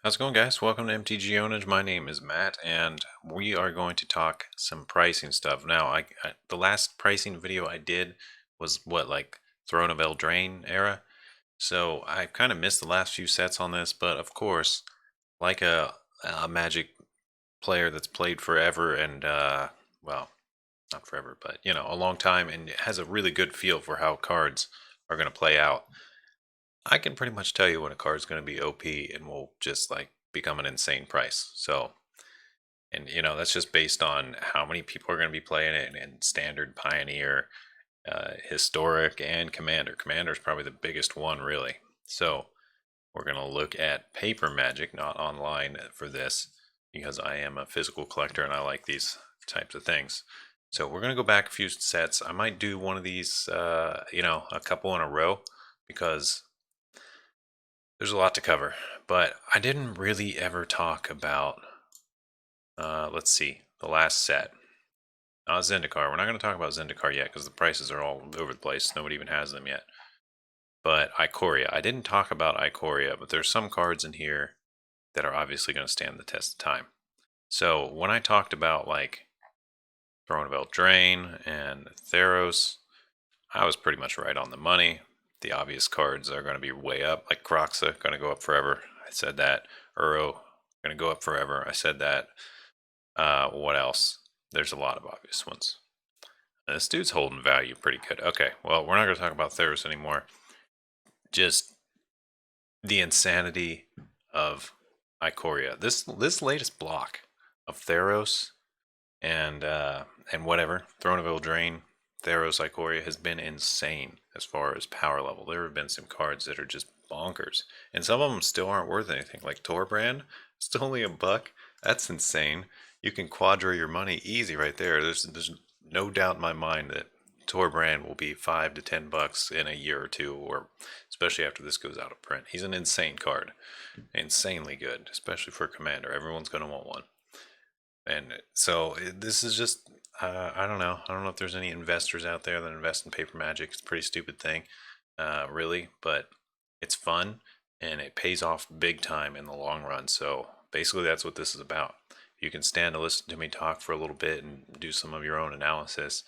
How's it going, guys? Welcome to MTG Ownage. My name is Matt, and we are going to talk some pricing stuff. Now, the last pricing video I did was like Throne of Eldraine era, so I kind of missed the last few sets on this. But of course, like a Magic player that's played forever and well, not forever, but a long time, and has a really good feel for how cards are going to play out. I can pretty much tell you when a card's going to be OP and will just like become an insane price. So, and that's just based on how many people are going to be playing it and standard, pioneer, historic, and commander. Commander is probably the biggest one, really. So, we're going to look at paper Magic, not online for this, because I am a physical collector and I like these types of things. So, we're going to go back a few sets. I might do one of these, a couple in a row, because there's a lot to cover, but I didn't really ever talk about, let's see, the last set. Not Zendikar. We're not going to talk about Zendikar yet because the prices are all over the place. Nobody even has them yet. But Ikoria. I didn't talk about Ikoria, but there's some cards in here that are obviously going to stand the test of time. So when I talked about like Throne of Eldraine and Theros, I was pretty much right on the money. The obvious cards are going to be way up, like Croxa, going to go up forever. I said that. Uro, going to go up forever. I said that. What else? There's a lot of obvious ones. This dude's holding value pretty good. Okay, well, we're not going to talk about Theros anymore. Just the insanity of Ikoria. This latest block of Theros and whatever, Throne of Eldraine, Theros, Ikoria has been insane as far as power level. There have been some cards that are just bonkers, and some of them still aren't worth anything. Like Torbrand, still only $1. That's insane. You can quadra your money easy right there. There's no doubt in my mind that Torbrand will be $5 to $10 in a year or two, or especially after this goes out of print. He's an insane card, insanely good, especially for a commander. Everyone's going to want one. And so this is just, I don't know. I don't know if there's any investors out there that invest in paper Magic. It's a pretty stupid thing, really, but it's fun and it pays off big time in the long run. So basically, that's what this is about. You can stand to listen to me talk for a little bit and do some of your own analysis.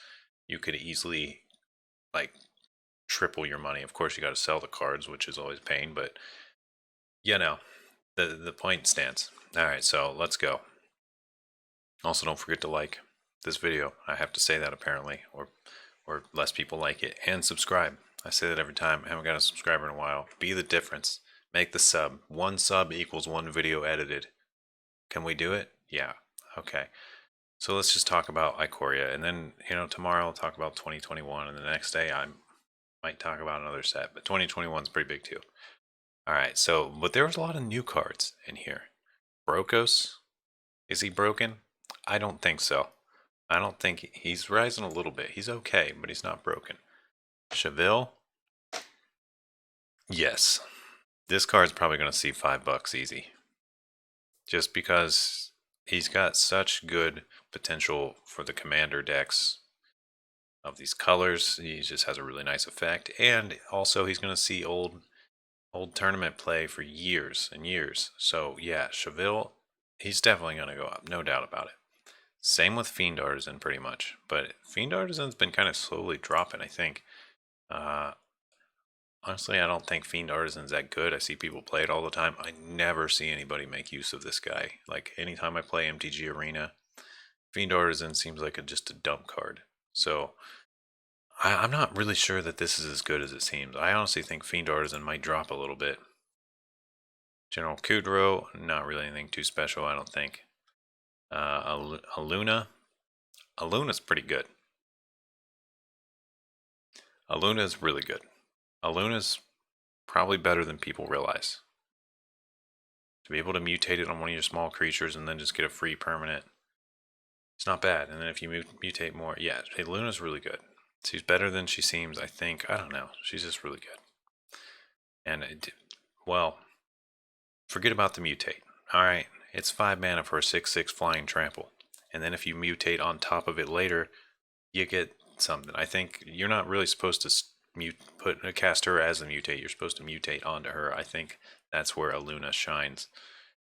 You could easily, like, triple your money. Of course, you got to sell the cards, which is always pain, but the point stands. All right, so let's go. Also, don't forget to like this video. I have to say that apparently, or less people like it. And subscribe. I say that every time. I haven't got a subscriber in a while. Be the difference. Make the sub. One sub equals one video edited. Can we do it? Yeah. Okay. So let's just talk about Ikoria, and then tomorrow I'll talk about 2021, and the next day I might talk about another set. But 2021 is pretty big too. All right. So, but there was a lot of new cards in here. Brokos. Is he broken? I don't think so. I don't think he's rising a little bit. He's okay, but he's not broken. Cheville? Yes. This card's probably going to see $5 easy. Just because he's got such good potential for the commander decks of these colors. He just has a really nice effect. And also he's going to see old tournament play for years and years. So yeah, Cheville, he's definitely going to go up. No doubt about it. Same with Fiend Artisan, pretty much. But Fiend Artisan's been kind of slowly dropping, I think. Honestly, I don't think Fiend Artisan's that good. I see people play it all the time. I never see anybody make use of this guy. Like, anytime I play MTG Arena, Fiend Artisan seems like just a dump card. So, I'm not really sure that this is as good as it seems. I honestly think Fiend Artisan might drop a little bit. General Kudrow, not really anything too special, I don't think. Aluna. Aluna's pretty good. Aluna's really good. Aluna's probably better than people realize. To be able to mutate it on one of your small creatures and then just get a free permanent, it's not bad. And then if you mutate more, yeah, Aluna's really good. She's better than she seems, I think. I don't know. She's just really good. And, well, forget about the mutate. Alright, it's 5 mana for a 6/6 flying trample. And then if you mutate on top of it later, you get something. I think you're not really supposed to cast her as a mutate. You're supposed to mutate onto her. I think that's where Aluna shines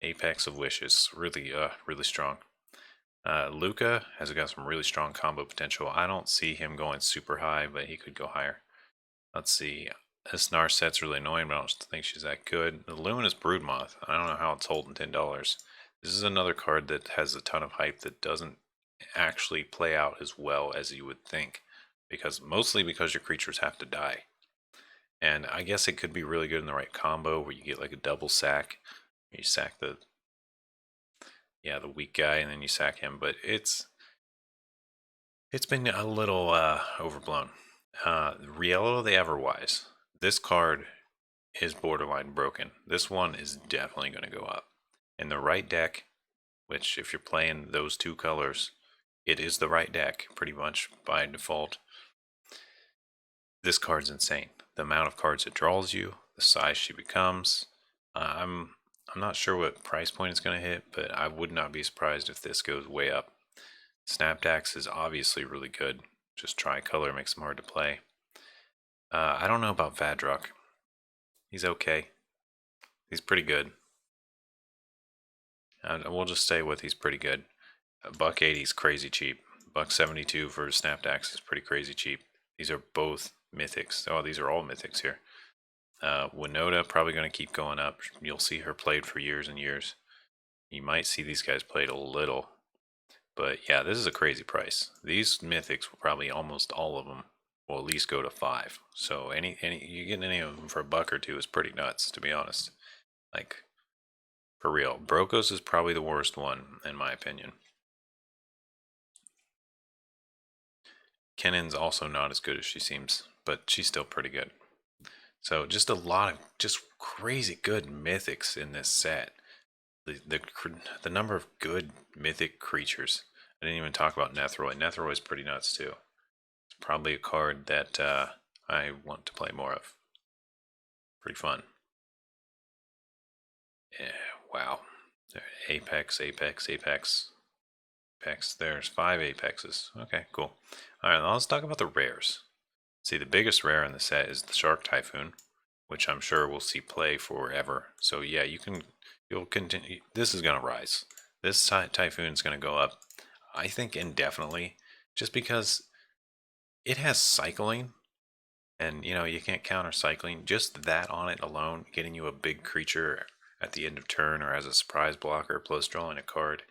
Apex of Wishes, really strong. Luca has got some really strong combo potential. I don't see him going super high, but he could go higher. Let's see. This Narset's really annoying, but I don't think she's that good. The Luminous Broodmoth. I don't know how it's holding $10. This is another card that has a ton of hype that doesn't actually play out as well as you would think, mostly because your creatures have to die. And I guess it could be really good in the right combo where you get like a double sack. You sack the weak guy and then you sack him, but it's been a little overblown. Riello the Everwise. This card is borderline broken. This one is definitely going to go up. In the right deck, which if you're playing those two colors, it is the right deck pretty much by default. This card's insane. The amount of cards it draws you, the size she becomes. I'm not sure what price point it's going to hit, but I would not be surprised if this goes way up. Snapdax is obviously really good. Just tricolor makes him hard to play. I don't know about Vadrock. He's okay. He's pretty good. We'll just stay with he's pretty good. $1.80 is crazy cheap. $1.72 for Snapdax is pretty crazy cheap. These are both mythics. Oh, these are all mythics here. Winota probably going to keep going up. You'll see her played for years and years. You might see these guys played a little. But yeah, this is a crazy price. These mythics will probably almost all of them will at least go to 5. So any you get any of them for $1 or $2 is pretty nuts, to be honest. Like, for real. Brokos is probably the worst one, in my opinion. Kennen's also not as good as she seems, but she's still pretty good. So just a lot of just crazy good mythics in this set. The number of good mythic creatures. I didn't even talk about Nethroi. Nethroi is pretty nuts too. It's probably a card that I want to play more of. Pretty fun. Yeah, wow. Apex, Apex, Apex. Apex. There's 5 Apexes. Okay, cool. Alright, now let's talk about the rares. See, the biggest rare in the set is the Shark Typhoon, which I'm sure we'll see play forever. So yeah, you'll continue. This is going to rise. This Typhoon is going to go up, I think, indefinitely, just because it has cycling, and you can't counter cycling. Just that on it alone, getting you a big creature at the end of turn or as a surprise blocker plus drawing a card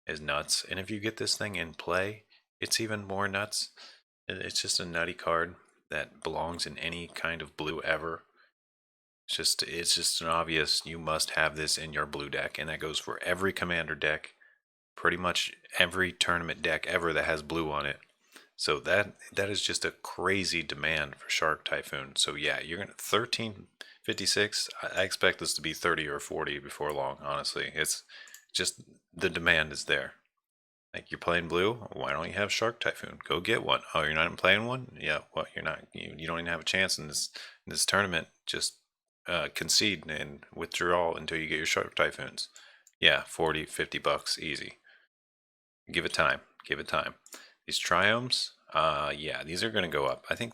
is nuts. And if you get this thing in play, it's even more nuts. It's just a nutty card that belongs in any kind of blue ever. It's just an obvious you must have this in your blue deck, and that goes for every commander deck, pretty much every tournament deck ever that has blue on it. So that is just a crazy demand for Shark Typhoon. So yeah, you're gonna 1356. I expect this to be 30 or 40 before long. Honestly, it's just the demand is there. Like, you're playing blue, why don't you have Shark Typhoon? Go get one. Oh, you're not even playing one? Yeah, what? You're not. You don't even have a chance in this tournament. Just concede and withdraw until you get your Shark Typhoons. Yeah, 40, $50 easy. Give it time. Give it time. These Triomes, yeah, these are going to go up. I think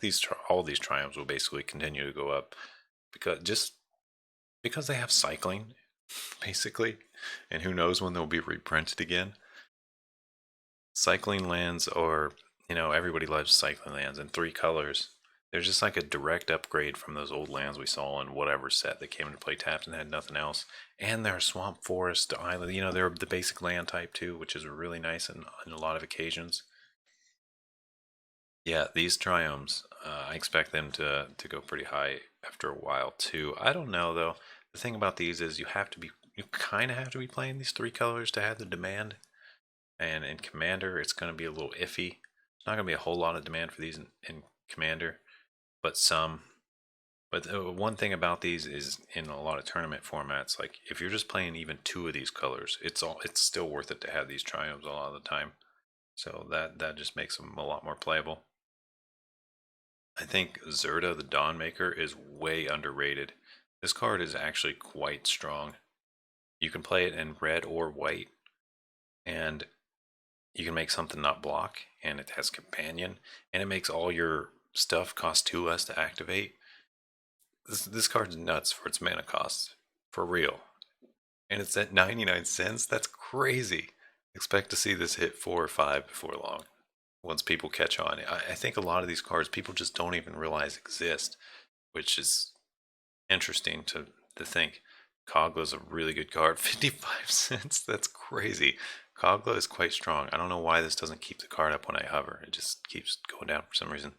all these Triomes will basically continue to go up because they have cycling, basically, and who knows when they'll be reprinted again. Cycling lands, or everybody loves cycling lands in 3 colors. They're just like a direct upgrade from those old lands we saw in whatever set that came into play tapped and had nothing else. And they're swamp, forest, island. They're the basic land type too, which is really nice in a lot of occasions. Yeah, these Triomes, I expect them to go pretty high after a while too. I don't know though. The thing about these is you kind of have to be playing these 3 colors to have the demand. And in Commander, it's going to be a little iffy. It's not going to be a whole lot of demand for these in Commander, but some. But one thing about these is in a lot of tournament formats, like if you're just playing even 2 of these colors, it's still worth it to have these Triomes a lot of the time. So that just makes them a lot more playable. I think Zerta the Dawnmaker is way underrated. This card is actually quite strong. You can play it in red or white, and you can make something not block, and it has companion, and it makes all your stuff cost 2 less to activate. This card's nuts for its mana cost, for real. and it's at 99 cents. That's crazy. Expect to see this hit 4 or 5 before long. Once people catch on, I think a lot of these cards people just don't even realize exist, which is interesting to think. Kogla's a really good card. 55 cents. That's crazy. Kogla is quite strong. I don't know why this doesn't keep the card up when I hover. It just keeps going down for some reason.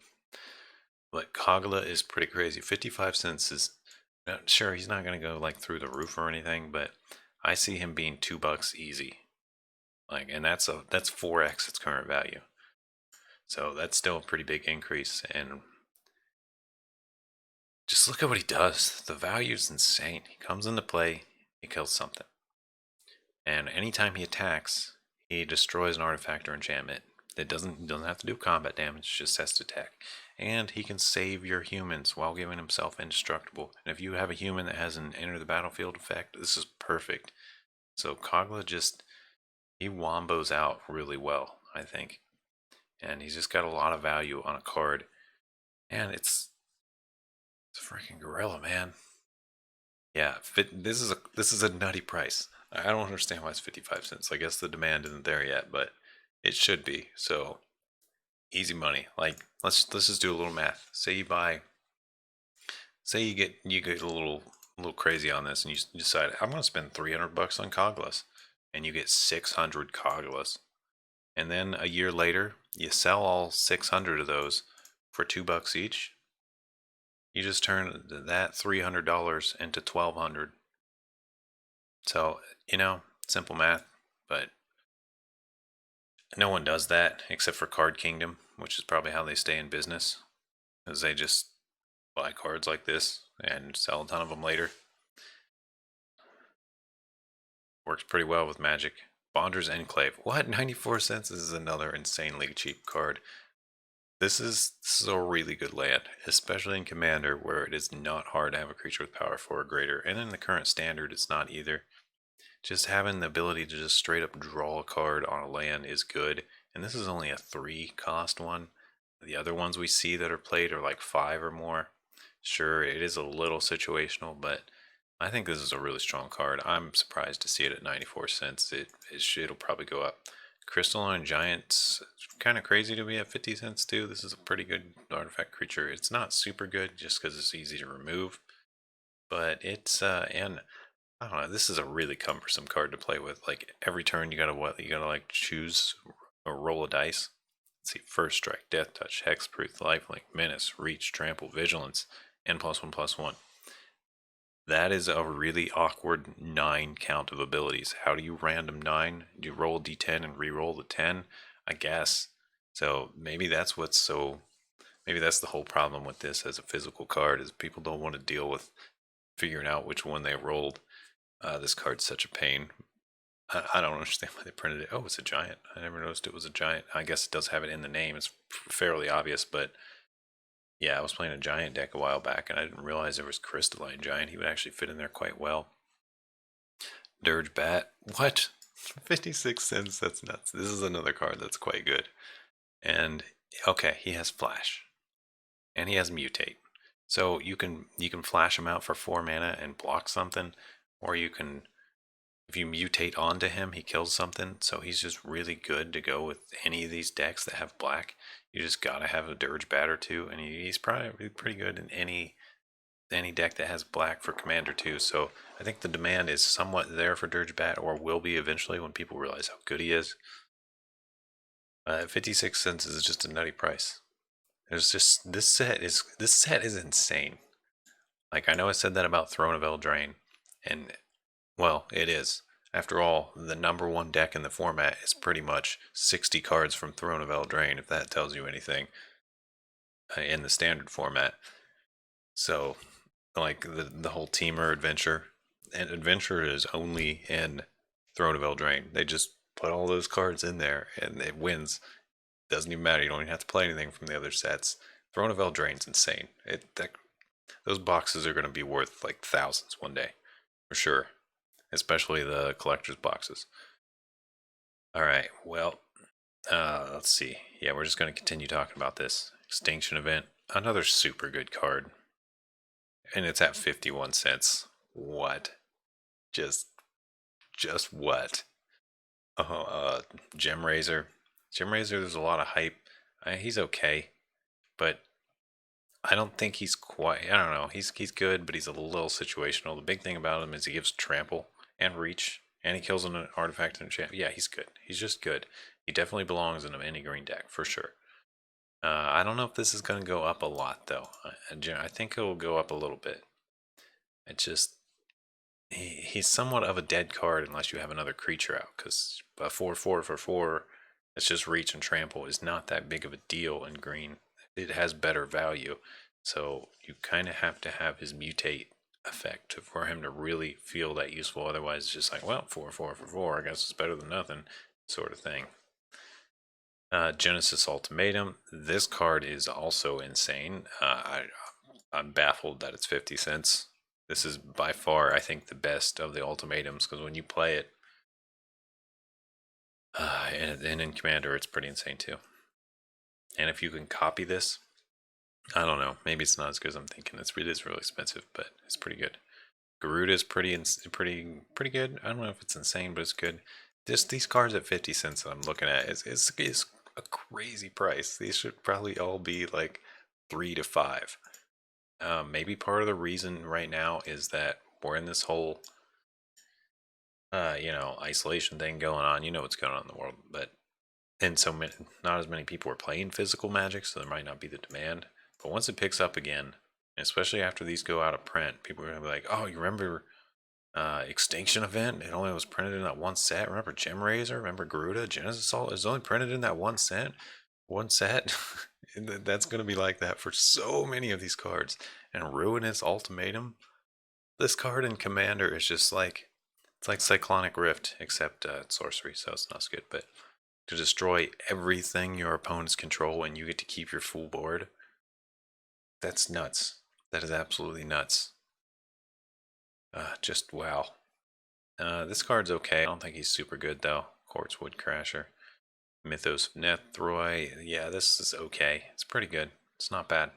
But Kogla is pretty crazy. 55 cents is sure he's not gonna go like through the roof or anything, but I see him being $2 easy. Like, and that's 4x its current value. So that's still a pretty big increase. And just look at what he does. The value is insane. He comes into play, he kills something. And anytime he attacks, he destroys an artifact or enchantment. It doesn't have to do combat damage, just has to attack. And he can save your humans while giving himself indestructible. And if you have a human that has an enter the battlefield effect, this is perfect. So Kogla just, he wombos out really well, I think. And he's just got a lot of value on a card. And it's a freaking gorilla, man. Yeah, this is a nutty price. I don't understand why it's 55 cents. I guess the demand isn't there yet, but it should be. So easy money. Like let's just do a little math. Say you get a little crazy on this, and you decide I'm going to spend $300 on Coglas, and you get 600 Coglas, and then a year later you sell all 600 of those for $2 each. You just turn that $300 into 1,200. So, simple math, but no one does that except for Card Kingdom, which is probably how they stay in business, because they just buy cards like this and sell a ton of them later. Works pretty well with Magic. Bonder's Enclave. What? 94 cents? This is another insanely cheap card. This is a really good land, especially in Commander, where it is not hard to have a creature with power 4 or greater, and in the current standard it's not either. Just having the ability to just straight up draw a card on a land is good, and this is only a 3 cost one. The other ones we see that are played are like 5 or more. Sure, it is a little situational, but I think this is a really strong card. I'm surprised to see it at 94 cents. It'll probably go up. Crystalline Giant's kind of crazy to be at 50 cents too. This is a pretty good artifact creature. It's not super good just because it's easy to remove, but it's and I don't know. This is a really cumbersome card to play with. Like every turn, you gotta like choose or roll a dice. Let's see: First Strike, Death Touch, Hexproof, Lifelink, Menace, Reach, Trample, Vigilance, and +1/+1. That is a really awkward 9 count of abilities. How do you random 9? Do you roll a d10 and re-roll the 10? I guess. So maybe that's maybe that's the whole problem with this as a physical card, is people don't want to deal with figuring out which one they rolled. This card's such a pain. I don't understand why they printed it. Oh, it's a giant. I never noticed it was a giant. I guess it does have it in the name. It's fairly obvious, but yeah, I was playing a giant deck a while back, and I didn't realize there was Crystalline Giant. He would actually fit in there quite well. Dirge Bat. What? 56 cents? That's nuts. This is another card that's quite good. And okay, he has Flash. And he has Mutate. So you can flash him out for 4 mana and block something, or you can, if you mutate onto him, he kills something. So he's just really good to go with any of these decks that have black. You just gotta have a Dirge Bat or two, and he's probably pretty good in any deck that has black for Commander too. So I think the demand is somewhat there for Dirge Bat, or will be eventually when people realize how good he is. 56 cents is just a nutty price. There's just this set is insane. Like, I know I said that about Throne of Eldraine, and well, it is. After all, the number one deck in the format is pretty much 60 cards from Throne of Eldraine, if that tells you anything, in the standard format. So, like the whole Teamer adventure, and adventure is only in Throne of Eldraine. They just put all those cards in there, and it wins. Doesn't even matter. You don't even have to play anything from the other sets. Throne of Eldraine's insane. Those boxes are going to be worth like thousands one day, for sure. Especially the collector's boxes. All right, well, let's see. Yeah, we're just going to continue talking about this Extinction Event. Another super good card. And it's at 51 cents. What? Just Just what? Oh, Gem Razor. Gem Razor, there's a lot of hype. He's okay, but I don't think he's quite. I don't know. He's good, but he's a little situational. The big thing about him is he gives trample and reach, and he kills an artifact and champ. Yeah, he's good. He's just good. He definitely belongs in any green deck for sure. I don't know if this is going to go up a lot though. I think it will go up a little bit. It just he's somewhat of a dead card unless you have another creature out, because a 4/4 for 4, it's just reach and trample is not that big of a deal in green. It has better value, so you kind of have to have his mutate effect for him to really feel that useful. Otherwise, it's just like, well, 4/4 for 4, I guess it's better than nothing, sort of thing. Genesis Ultimatum. This card is also insane. I'm baffled that it's 50 cents. This is by far, I think, the best of the ultimatums, because when you play it, and in Commander, it's pretty insane too. And if you can copy this, I don't know. Maybe it's not as good as I'm thinking. It is really expensive, but it's pretty good. Garuda is pretty good. I don't know if it's insane, but it's good. Just these cards at 50 cents that I'm looking at is a crazy price. These should probably all be like 3 to 5. Maybe part of the reason right now is that we're in this whole isolation thing going on. You know what's going on in the world, but and so many, not as many people are playing physical Magic, so there might not be the demand. But once it picks up again, especially after these go out of print, people are gonna be like, "Oh, you remember Extinction Event? It only was printed in that one set. Remember Gem Razor? Remember Garuda? Genesis Salt is only printed in that one set." That's gonna be like that for so many of these cards. And Ruinous Ultimatum. This card in Commander is just like it's like Cyclonic Rift, except it's sorcery, so it's not as good. But to destroy everything your opponents control and you get to keep your full board, that's nuts. That is absolutely nuts. Just wow. This card's okay. I don't think he's super good though. Quartz Wood Crasher. Mythos of Nethroi. Yeah, this is okay. It's pretty good. It's not bad.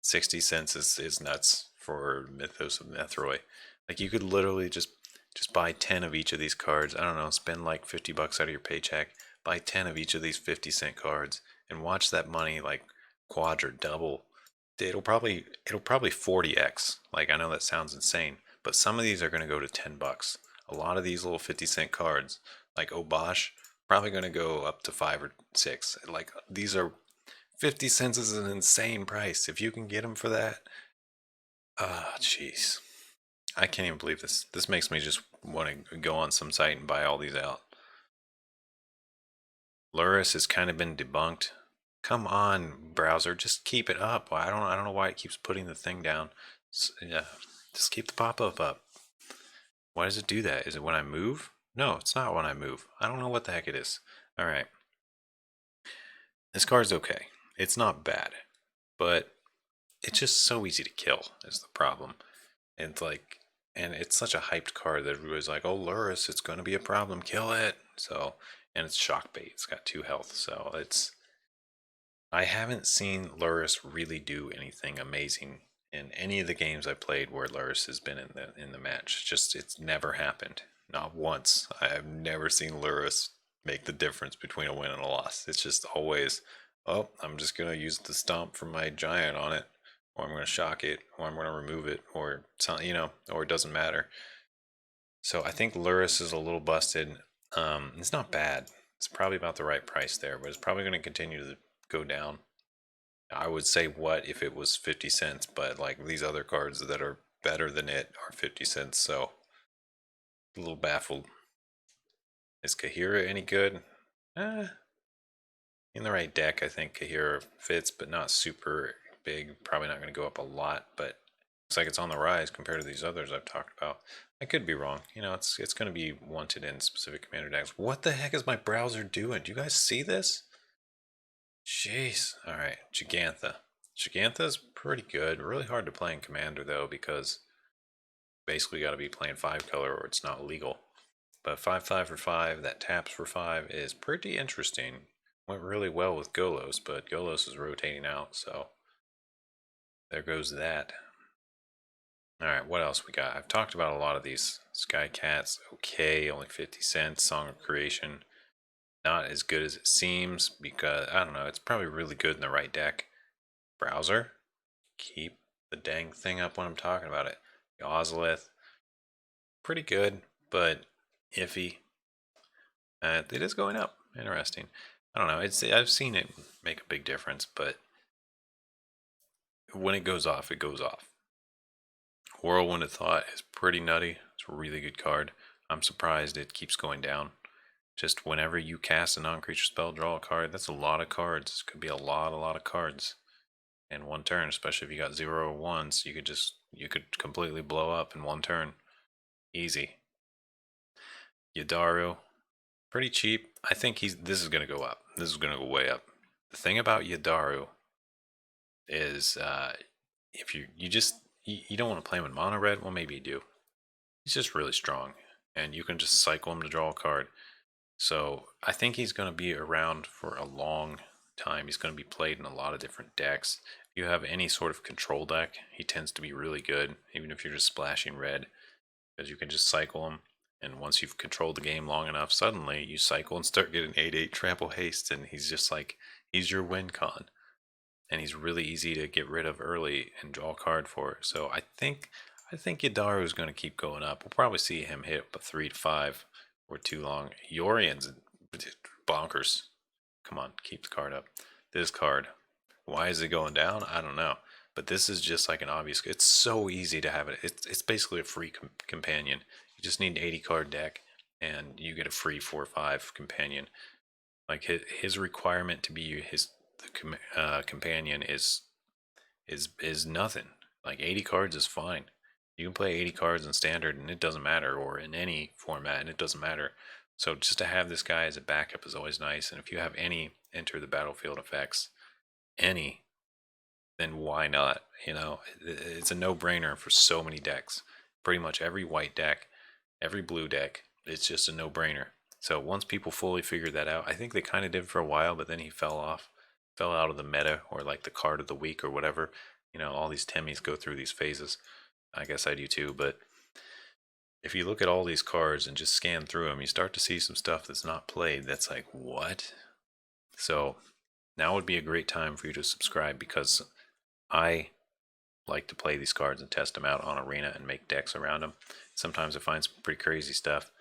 60 cents is nuts for Mythos of Nethroi. Like you could literally just buy 10 of each of these cards. I don't know, spend like $50 out of your paycheck, buy 10 of each of these 50-cent cards, and watch that money like quadra double. It'll probably 40x. Like I know that sounds insane, but some of these are going to go to $10. A lot of these little 50-cent cards, like Obosh, probably going to go up to 5 or 6. Like these are 50 cents is an insane price. If you can get them for that, jeez. I can't even believe this. This makes me just want to go on some site and buy all these out. Luris has kind of been debunked. Come on, browser, just keep it up. I don't know why it keeps putting the thing down. Yeah, just keep the pop-up up. Why does it do that? Is it when I move? No, it's not when I move. I don't know what the heck it is. All right. This card's okay. It's not bad, but it's just so easy to kill is the problem. And like, and it's such a hyped card that everybody's like, "Oh, Luris, it's going to be a problem. Kill it." So, and it's shock bait. It's got 2 health, so it's. I haven't seen Luris really do anything amazing in any of the games I played where Luris has been in the match. Just it's never happened. Not once. I have never seen Luris make the difference between a win and a loss. It's just always, oh, I'm just gonna use the stomp from my giant on it, or I'm gonna shock it, or I'm gonna remove it, or or it doesn't matter. So I think Luris is a little busted. It's not bad. It's probably about the right price there, but it's probably going to continue to go down. I would say what if it was 50 cents, but like these other cards that are better than it are 50 cents, so a little baffled. Is Kahira any good? Eh, in the right deck, I think Kahira fits, but not super big. Probably not going to go up a lot, but looks like it's on the rise compared to these others I've talked about. I could be wrong. It's going to be wanted in specific commander decks. What the heck is my browser doing? Do you guys see this? Jeez. All right, Gigantha. Gigantha's pretty good. Really hard to play in commander though because basically got to be playing 5 color or it's not legal. But 5/5 for 5 that taps for 5 is pretty interesting. Went really well with Golos, but Golos is rotating out, so there goes that. Alright, what else we got? I've talked about a lot of these. Sky Cats, okay, only 50 cents. Song of Creation, not as good as it seems because, I don't know, it's probably really good in the right deck. Browser, keep the dang thing up when I'm talking about it. The Ozolith, pretty good, but iffy. It is going up. Interesting. I don't know. I've seen it make a big difference, but when it goes off, it goes off. Whirlwind of Thought is pretty nutty. It's a really good card. I'm surprised it keeps going down. Just whenever you cast a non-creature spell, draw a card. That's a lot of cards. Could be a lot of cards in one turn. Especially if you got 0 or 1s, you could completely blow up in one turn. Easy. Yadaru, pretty cheap. I think this is gonna go up. This is gonna go way up. The thing about Yadaru is if you don't want to play him in mono red, well maybe you do. He's just really strong, and you can just cycle him to draw a card. So I think he's going to be around for a long time. He's going to be played in a lot of different decks. If you have any sort of control deck, he tends to be really good, even if you're just splashing red, because you can just cycle him. And once you've controlled the game long enough, suddenly you cycle and start getting 8/8 trample haste, and he's just like, he's your win con. And he's really easy to get rid of early and draw a card for. So I think Yadaru is going to keep going up. We'll probably see him hit up a 3 to 5 or too long. Yorian's bonkers. Come on, keep the card up. This card, why is it going down? I don't know. But this is just like an obvious. It's so easy to have it. It's basically a free companion. You just need an 80 card deck, and you get a free 4/5 companion. Like his requirement to be companion is nothing. Like 80 cards is fine. You can play 80 cards in standard and it doesn't matter, or in any format and it doesn't matter. So just to have this guy as a backup is always nice. And if you have any enter the battlefield effects, any, then why not? It's a no-brainer for so many decks. Pretty much every white deck, every blue deck, it's just a no-brainer. So once people fully figured that out, I think they kind of did for a while, but then he fell out of the meta, or like the card of the week or whatever. All these Temmies go through these phases. I guess I do too, but if you look at all these cards and just scan through them, you start to see some stuff that's not played that's like, what? So now would be a great time for you to subscribe, because I like to play these cards and test them out on Arena and make decks around them. Sometimes I find some pretty crazy stuff.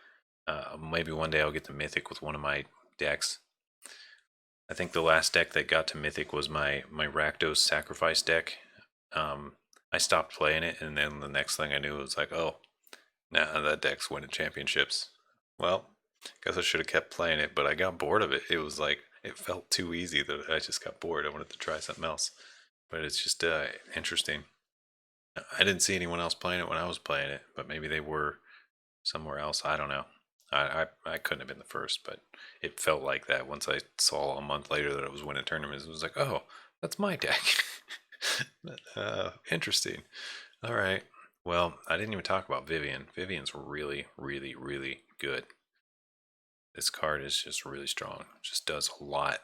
Maybe one day I'll get to Mythic with one of my decks. I think the last deck that got to Mythic was my Rakdos Sacrifice deck. I stopped playing it, and then the next thing I knew, it was like, oh, nah, that deck's winning championships. Well, guess I should have kept playing it, but I got bored of it. It was like, it felt too easy that I just got bored. I wanted to try something else. But it's just interesting. I didn't see anyone else playing it when I was playing it, but maybe they were somewhere else. I don't know. I couldn't have been the first, but it felt like that once I saw a month later that it was winning tournaments. It was like, oh, that's my deck. Interesting. All right. Well, I didn't even talk about Vivian. Vivian's really, really, really good. This card is just really strong. Just does a lot.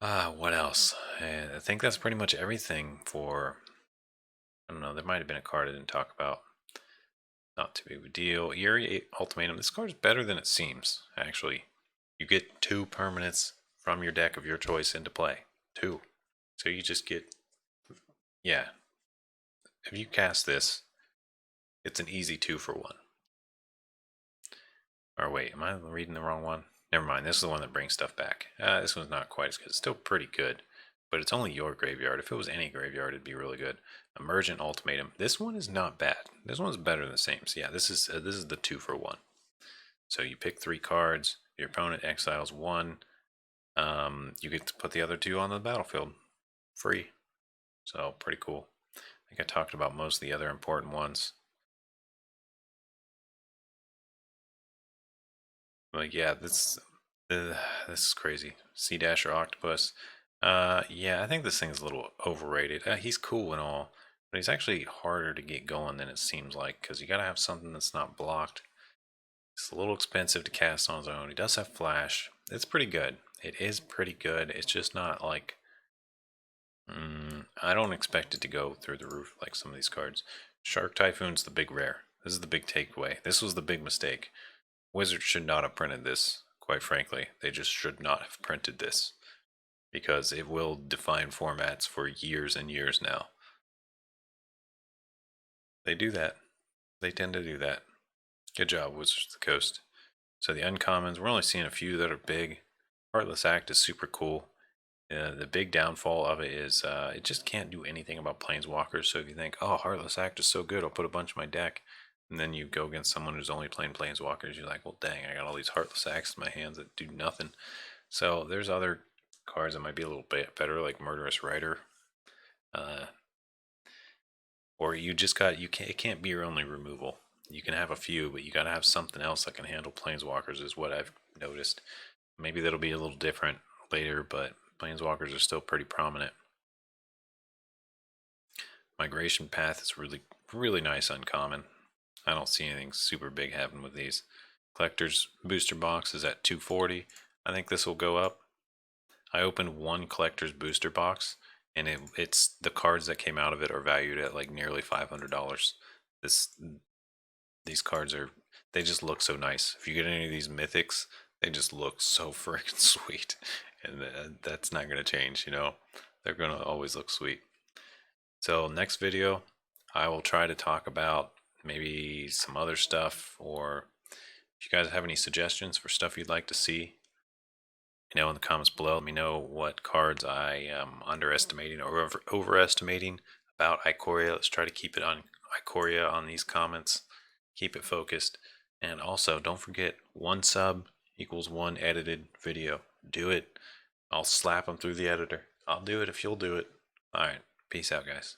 What else? I think that's pretty much everything for. I don't know. There might have been a card I didn't talk about. Not too big of a deal. Eerie Ultimatum. This card is better than it seems, actually. You get 2 permanents from your deck of your choice into play. 2. So you just get. Yeah. If you cast this, it's an easy 2 for 1. Or wait, am I reading the wrong one? Never mind, this is the one that brings stuff back. This one's not quite as good. It's still pretty good, but it's only your graveyard. If it was any graveyard, it'd be really good. Emergent Ultimatum. This one is not bad. This one's better than the same. So yeah, this is the 2 for 1. So you pick 3 cards. Your opponent exiles 1. You get to put the other 2 on the battlefield, free. So pretty cool. I think I talked about most of the other important ones. But yeah, this is crazy. Sea Dasher Octopus. Yeah, I think this thing's a little overrated. He's cool and all, but he's actually harder to get going than it seems like, because you gotta have something that's not blocked. It's a little expensive to cast on his own. He does have flash. It's pretty good. It is pretty good. It's just not like I don't expect it to go through the roof like some of these cards. Shark Typhoon's the big rare. This is the big takeaway. This was the big mistake. Wizards should not have printed this, quite frankly. They just should not have printed this because it will define formats for years and years now. They do that. They tend to do that. Good job, Wizards of the Coast. So the uncommons, we're only seeing a few that are big. Heartless Act is super cool. The big downfall of it is it just can't do anything about planeswalkers. So if you think, oh, Heartless Act is so good, I'll put a bunch in my deck, and then you go against someone who's only playing planeswalkers, you're like, well, dang, I got all these Heartless Acts in my hands that do nothing. So there's other cards that might be a little bit better, like Murderous Rider, uh, or you just got it can't be your only removal. You can have a few, but you got to have something else that can handle planeswalkers, is what I've noticed. Maybe that'll be a little different later, but planeswalkers are still pretty prominent. Migration Path is really nice uncommon. I don't see anything super big happen with these. Collector's Booster Box is at 240. I think this will go up. I opened one Collector's Booster Box, and it's the cards that came out of it are valued at like nearly $500. This These cards they just look so nice. If you get any of these mythics, they just look so freaking sweet, and that's not gonna change. They're gonna always look sweet. So next video, I will try to talk about maybe some other stuff, or if you guys have any suggestions for stuff you'd like to see, in the comments below. Let me know what cards I am underestimating or overestimating about Ikoria. Let's try to keep it on Ikoria on these comments. Keep it focused. And also, don't forget, one sub equals one edited video. Do it. I'll slap them through the editor. I'll do it if you'll do it. All right. Peace out, guys.